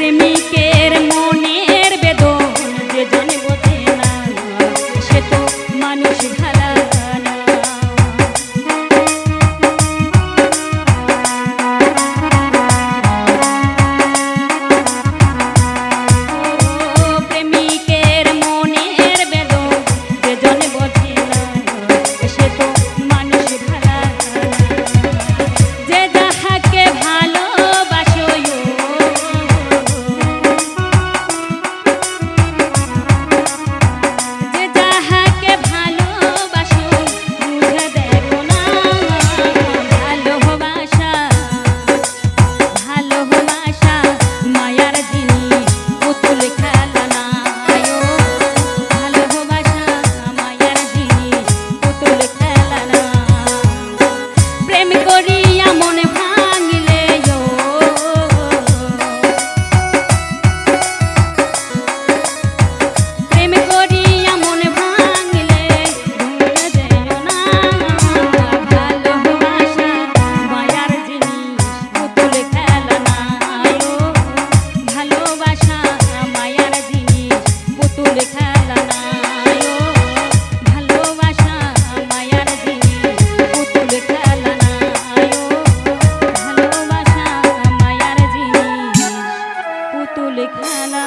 প্রেমিকের মনের বেদন যে জনে বোঝে না সে তো মানুষ ভালা না। প্রেমিকের মনের বেদন যে জনে বোঝে না সে তো মানুষ ভালা না। যে যাহাকে ভালোবাসো যে যাহাকে ভালোবাসো বুঝে দেখো না ভালোবাসা ভালোবাসা মায়ার জিনিস পুতুল খেলা না। ভালোবাসা মায়ার জিনিস পুতুল খেলা না। প্রেম করিয়া মন ভাঙিলে প্রেম করিয়া মন ভাঙিলে ভুলে যেও না ভালোবাসা মায়ার জিনিস পুতুল খেলা না। ভালোবাসা মায়ার জিনিস পুতুল খেলা না। ভালোবাসা মায়ার জিনিস পুতুল খেলা না। ভালোবাসা মায়ার জিনিস পুতুল খেলা